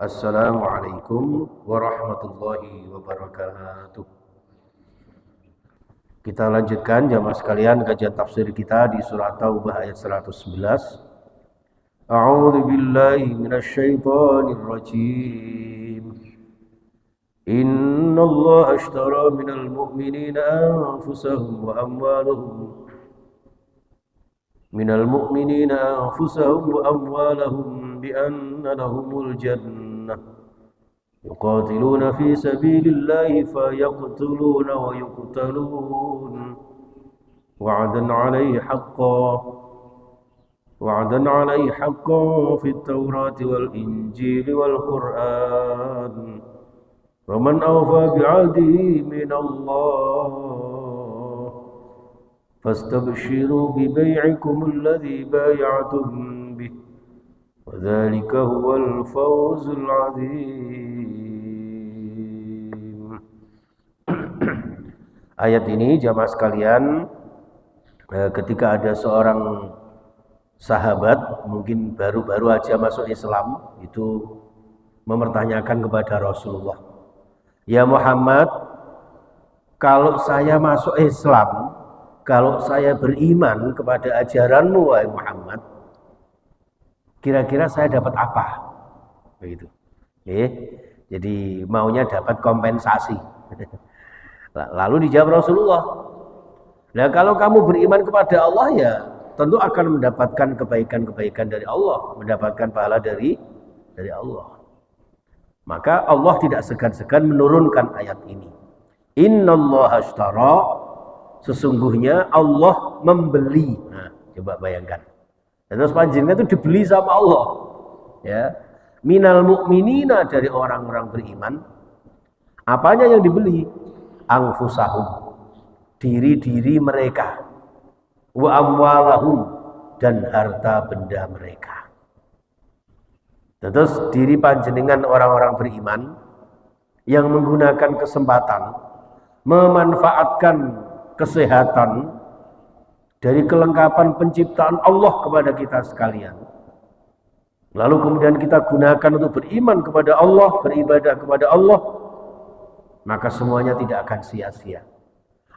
Assalamualaikum warahmatullahi wabarakatuh. Kita lanjutkan jamaah sekalian kajian tafsir kita di surah Taubah ayat 111. A'udzu billahi minasyaitonir rajim. Innallaha ashtara minal mu'minina anfusahum wa amwalahum bi anna lahumul jannah يقاتلون في سبيل الله فيقتلون ويقتلون وعدا عليه حقا في التوراة والإنجيل والقرآن ومن أوفى بعهده من الله فاستبشروا ببيعكم الذي بايعتم به وذلك هو الفوز العظيم. Ayat ini jamaah sekalian, ketika ada seorang sahabat mungkin baru-baru aja masuk Islam itu mempertanyakan kepada Rasulullah, "Ya Muhammad, kalau saya masuk Islam, kalau saya beriman kepada ajaranmu wahai Muhammad, kira-kira saya dapat apa?" Begitu. Jadi maunya dapat kompensasi. Lalu dijawab Rasulullah, "Nah, kalau kamu beriman kepada Allah ya tentu akan mendapatkan kebaikan-kebaikan dari Allah, mendapatkan pahala dari Allah." Maka Allah tidak segan-segan menurunkan ayat ini. Innallaha ashtara, sesungguhnya Allah membeli. Nah, coba bayangkan. Dan terus panjenengan itu dibeli sama Allah. Ya. Minal mu'minina, dari orang-orang beriman. Apanya yang dibeli? Anfusahum, diri-diri mereka. Wa amwalahum, dan harta benda mereka. Terus diri panjenengan orang-orang beriman yang menggunakan kesempatan memanfaatkan kesehatan dari kelengkapan penciptaan Allah kepada kita sekalian. Lalu kemudian kita gunakan untuk beriman kepada Allah, beribadah kepada Allah, maka semuanya tidak akan sia-sia.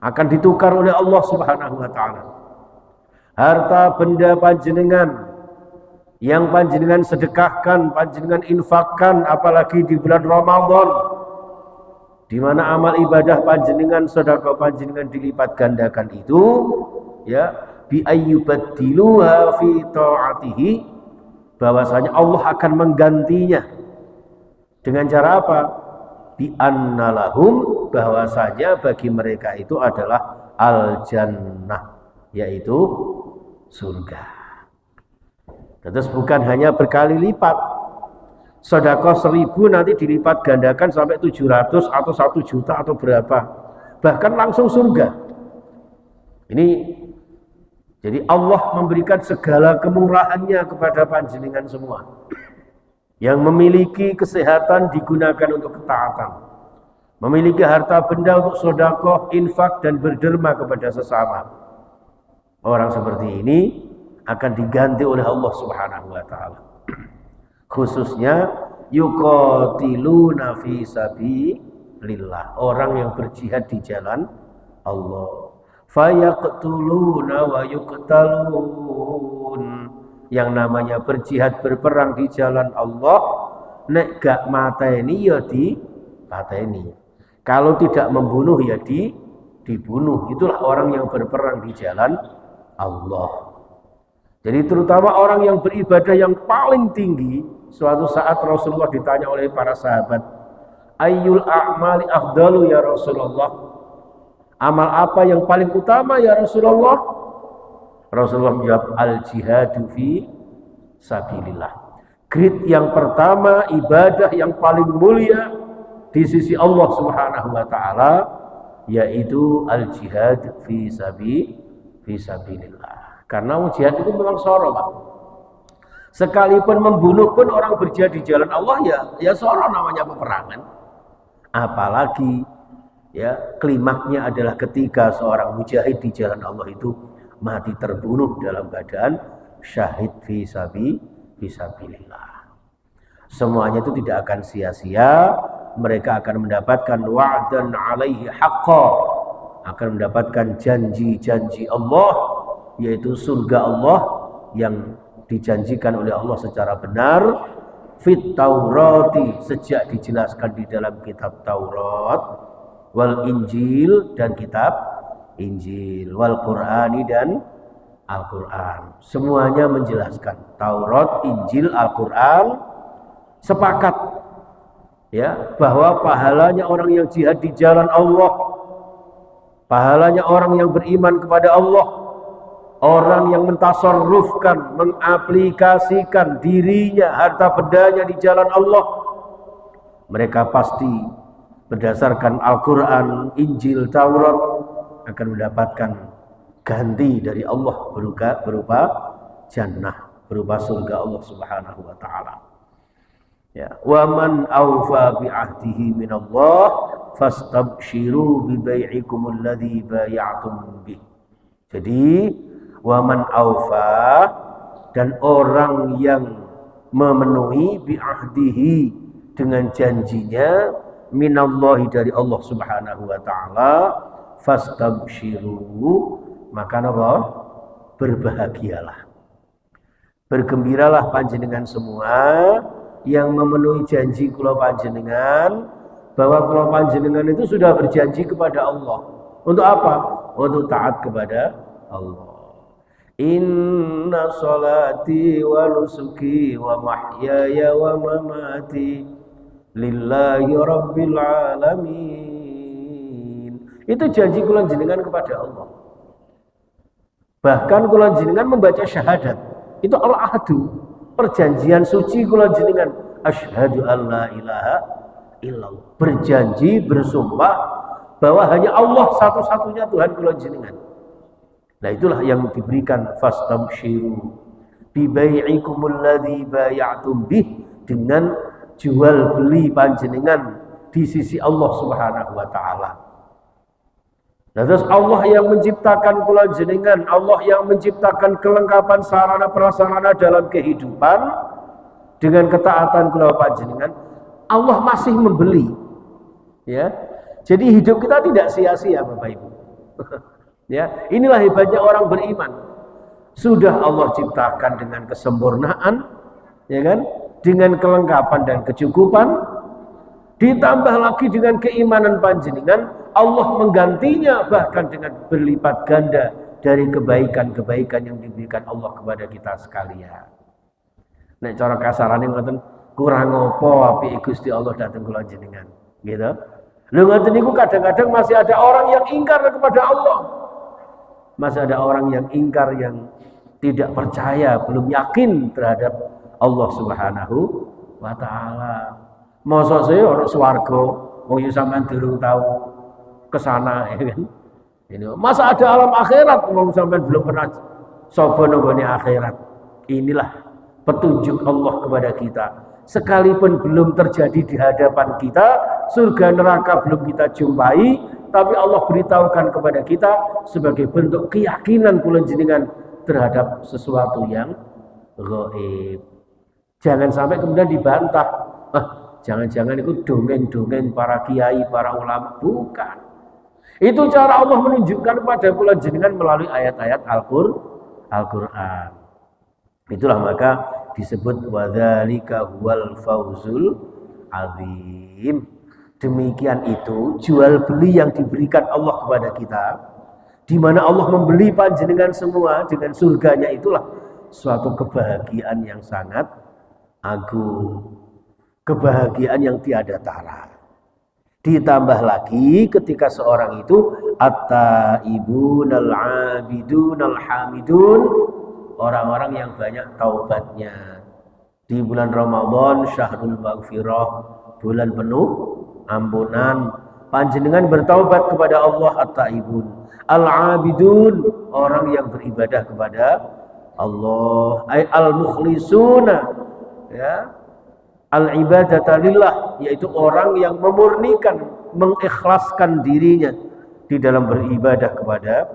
Akan ditukar oleh Allah Subhanahu wa ta'ala. Harta benda panjenengan yang panjenengan sedekahkan, panjenengan infakkan, apalagi di bulan Ramadan, di mana amal ibadah panjenengan, sedekah panjenengan dilipat gandakan itu, ya, bi ayyubaddiluha fi ta'atihi, bahwasanya Allah akan menggantinya dengan cara apa? Bi annalahum, bahwasanya bagi mereka itu adalah al-jannah, yaitu surga. Terus bukan hanya berkali lipat, sedekah 1000 nanti dilipat gandakan sampai 700 atau 1 juta atau berapa, bahkan langsung surga. Ini jadi Allah memberikan segala kemurahannya kepada panjenengan semua. Yang memiliki kesehatan digunakan untuk ketaatan, memiliki harta benda untuk sedekah, infak, dan berderma kepada sesama. Orang seperti ini akan diganti oleh Allah Subhanahu wa ta'ala. Khususnya yuqatiluna fi sabilillah, orang yang berjihad di jalan Allah. Fayaqtuluna wa yuqtalun, yang namanya berjihad berperang di jalan Allah, nek gak mateni ya dipateni, kalau tidak membunuh ya dibunuh. Itulah orang yang berperang di jalan Allah. Jadi terutama orang yang beribadah yang paling tinggi. Suatu saat Rasulullah ditanya oleh para sahabat, ayyul a'mali afdalu ya Rasulullah, amal apa yang paling utama ya Rasulullah? Rasulullah menjawab, al-jihadu fi sabilillah. Grade yang pertama, ibadah yang paling mulia di sisi Allah Subhanahu wa ta'ala, yaitu al-jihad fi sabilillah. Karena jihad itu memang soro, Pak. Sekalipun membunuh pun orang berjihad di jalan Allah ya soro, namanya peperangan. Apalagi ya klimaknya adalah ketika seorang mujahid di jalan Allah itu mati terbunuh dalam keadaan syahid fi sabilillah. Semuanya itu tidak akan sia-sia. Mereka akan mendapatkan wa'dan 'alaihi haqqan, akan mendapatkan janji-janji Allah, yaitu surga Allah yang dijanjikan oleh Allah secara benar. Fit Taurati, sejak dijelaskan di dalam kitab Taurat, wal Injil, dan kitab Injil, wal Qur'ani, dan Al-Quran. Semuanya menjelaskan. Taurat, Injil, Al-Quran sepakat ya bahwa pahalanya orang yang jihad di jalan Allah, pahalanya orang yang beriman kepada Allah, orang yang mentasarrufkan, mengaplikasikan dirinya, harta bendanya di jalan Allah, mereka pasti berdasarkan Al-Quran, Injil, Taurat akan mendapatkan ganti dari Allah berupa jannah, berupa surga Allah Subhanahu wa taala. Ya, wa man awfa bi ahdihi min Allah fastabshiru bi bai'ikum alladhi bay'atum bih. Jadi wa man awfa, dan orang yang memenuhi bi ahdihi, dengan janjinya, minallahi, dari Allah Subhanahu wa taala, fastabshiru, maka apa? Berbahagialah, bergembiralah panjenengan semua yang memenuhi janji kula panjenengan, bahwa kula panjenengan itu sudah berjanji kepada Allah. Untuk apa? Untuk taat kepada Allah. Inna salati wa nusuki wa mahyaya wa mamati lillahi rabbil alamin. Itu janji kula jenengan kepada Allah. Bahkan kula jenengan membaca syahadat, itu al-ahdu, perjanjian suci kula jenengan, asyhadu an la ilaha illallah, berjanji, bersumpah bahwa hanya Allah satu-satunya Tuhan kula jenengan. Nah, itulah yang diberikan fastabshiru bi bai'ikumul ladzi bay'atum bih, dengan jual beli panjenengan di sisi Allah Subhanahu wa taala. Nah, terus Allah yang menciptakan kula jenengan, Allah yang menciptakan kelengkapan sarana prasarana dalam kehidupan dengan ketaatan kula panjenengan, Allah masih membeli. Ya. Jadi hidup kita tidak sia-sia, Bapak Ibu. Ya, inilah hebatnya orang beriman. Sudah Allah ciptakan dengan kesempurnaan, ya kan? Dengan kelengkapan dan kecukupan, ditambah lagi dengan keimanan panjenengan, Allah menggantinya bahkan dengan berlipat ganda dari kebaikan-kebaikan yang diberikan Allah kepada kita sekalian. Nek cara kasarane ngoten, kurang apa apike Gusti Allah dateng kula jenengan, gitu. Lho ngoten niku kadang-kadang masih ada orang yang ingkar kepada Allah. Masih ada orang yang ingkar, yang tidak percaya, belum yakin terhadap Allah Subhanahu wa taala. Masa saya orang swarga, wong yo sampean durung tahu kesana, ya kan? Ini masa ada alam akhirat, wong sampean belum pernah coba nggone akhirat. Inilah petunjuk Allah kepada kita. Sekalipun belum terjadi di hadapan kita, surga neraka belum kita jumpai, tapi Allah beritahukan kepada kita sebagai bentuk keyakinan kula jenengan terhadap sesuatu yang gaib. Jangan sampai kemudian dibantah. Jangan-jangan itu dongeng-dongeng para kiai, para ulama. Bukan. Itu cara Allah menunjukkan kepada kula jenengan melalui ayat-ayat Al-Quran. Itulah maka disebut wadzalika huwal fauzul azim. Demikian itu jual beli yang diberikan Allah kepada kita, di mana Allah membeli panjenengan semua dengan surganya, itulah suatu kebahagiaan yang sangat agung, kebahagiaan yang tiada tara. Ditambah lagi ketika seorang itu at-taibun al-abidun al-hamidun, orang-orang yang banyak taubatnya. Di bulan Ramadan, syahrul maghfirah, bulan penuh ampunan, panjenengan bertaubat kepada Allah. At-taibun al-abidun, orang yang beribadah kepada Allah. Ay al-mukhlisuna, ya, al-ibadata lillah, yaitu orang yang memurnikan, mengikhlaskan dirinya di dalam beribadah kepada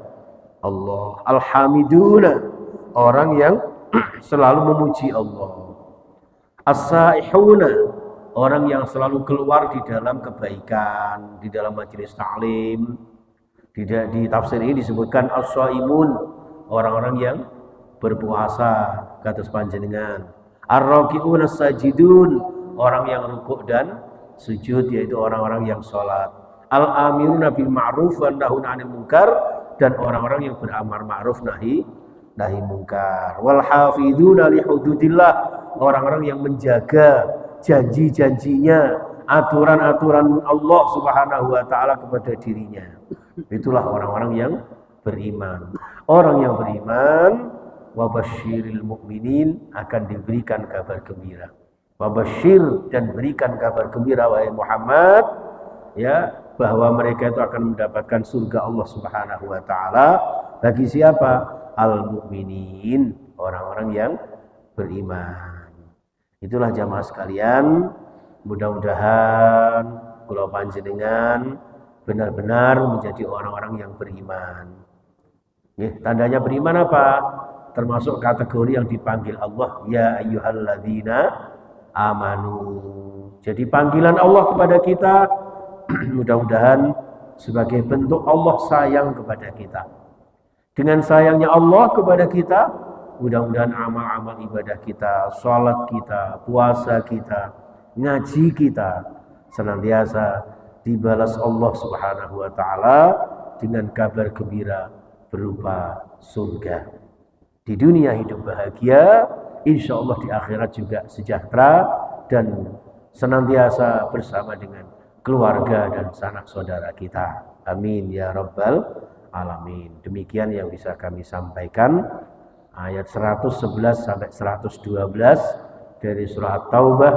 Allah. Al-hamiduna, orang yang selalu memuji Allah. As-saihuna, orang yang selalu keluar di dalam kebaikan, di dalam majelis taklim. Di tafsir ini disebutkan as-shaimun, orang-orang yang berpuasa, kata panjenengan. Ar-raki'un as-sajidun, orang yang rukuk dan sujud, yaitu orang-orang yang sholat. Al-amiruna bil ma'ruf wa nahuna 'anil munkar, dan orang-orang yang beramar ma'ruf nahi munkar. Wal hafizuna li hududillah, orang-orang yang menjaga janji-janjinya, aturan-aturan Allah Subhanahu wa taala kepada dirinya. Itulah orang-orang yang beriman. Orang yang beriman, wabasyiril mu'minin, akan diberikan kabar gembira. Wabasyir, dan berikan kabar gembira wahai Muhammad, ya, bahwa mereka itu akan mendapatkan surga Allah Subhanahu wa taala. Bagi siapa? Al-mu'minin, orang-orang yang beriman. Itulah jamaah sekalian, mudah-mudahan kula panjenengan benar-benar menjadi orang-orang yang beriman. Tandanya beriman apa? Termasuk kategori yang dipanggil Allah, ya ayyuhalladzina amanu. Jadi panggilan Allah kepada kita mudah-mudahan sebagai bentuk Allah sayang kepada kita. Dengan sayangnya Allah kepada kita, mudah-mudahan amal-amal ibadah kita, sholat kita, puasa kita, ngaji kita senantiasa dibalas Allah Subhanahu wa taala dengan kabar gembira berupa surga. Di dunia hidup bahagia, insya Allah di akhirat juga sejahtera dan senantiasa bersama dengan keluarga dan sanak saudara kita. Amin ya rabbal alamin. Demikian yang bisa kami sampaikan. Ayat 111 sampai 112 dari surah At-Taubah,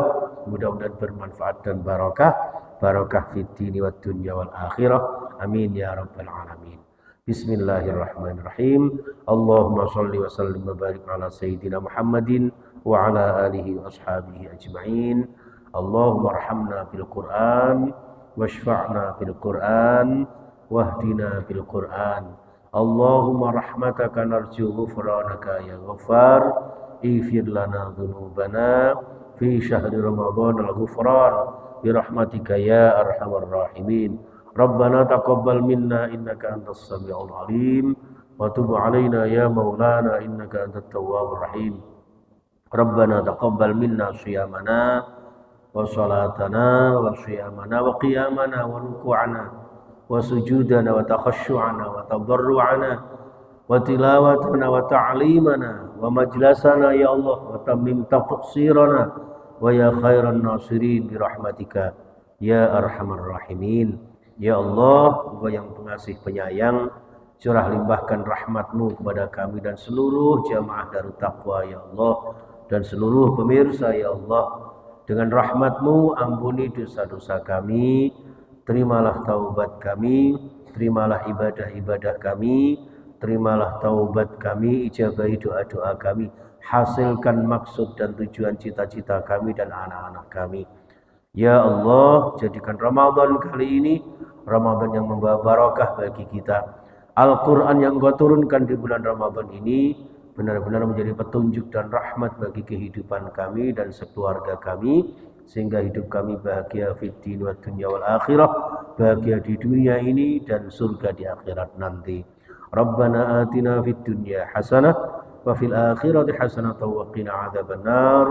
mudah-mudahan bermanfaat dan barokah fid dini wad dunya wal akhirah. Amin ya rabbal alamin. Bismillahirrahmanirrahim. Allahumma shalli wa sallim wa barik ala sayyidina Muhammadin wa ala alihi wa ashabihi ajma'in. Allahumma arhamna bil Qur'an washfa'na bil Qur'an wahdina bil Qur'an. Allahumma rahmataka narju ghufranaka ya Ghaffar. Ighfir lana dhunubana fi syahri Ramadan al-ghufran bi rahmatika ya arhamar rahimin. Rabbana taqabbal minna innaka antas samiul alim wa tub alaina ya maulana innaka antat tawwabur rahim. Rabbana taqabbal minna shiyamana wa salatana wa shiyamana wa qiyamana wa ruku'ana wa sujudana wa takhashu'ana wa tadarru'ana wa tilawatana wa ta'limana wa majlasana ya Allah wa tammim taqsirana wa ya khairan nasirin bi rahmatika ya arhamar rahimin. Ya Allah, Engkau yang pengasih penyayang, curah limpahkan rahmat-Mu kepada kami dan seluruh jamaah Darut Taqwa ya Allah, dan seluruh pemirsa ya Allah. Dengan rahmat-Mu ampuni dosa-dosa kami, terimalah taubat kami, terimalah ibadah-ibadah kami, terimalah taubat kami, ijabahi doa-doa kami, hasilkan maksud dan tujuan cita-cita kami dan anak-anak kami. Ya Allah, jadikan Ramadan kali ini Ramadan yang membawa barakah bagi kita. Al-Quran yang Engkau turunkan di bulan Ramadan ini benar-benar menjadi petunjuk dan rahmat bagi kehidupan kami dan sekeluarga kami, sehingga hidup kami bahagia fid din wa dunya wal akhirah, bahagia di dunia ini dan surga di akhirat nanti. Rabbana atina fid dunya hasanah wa fil akhirati hasanah wa qina adzabannar.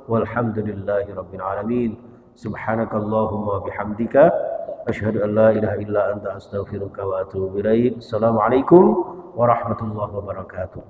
Walhamdulillahi rabbil alamin. Subhanakallahumma bihamdika asyhadu an la ilaha illa anta astaghfiruka wa atubu ilaik. Assalamualaikum warahmatullahi wabarakatuh.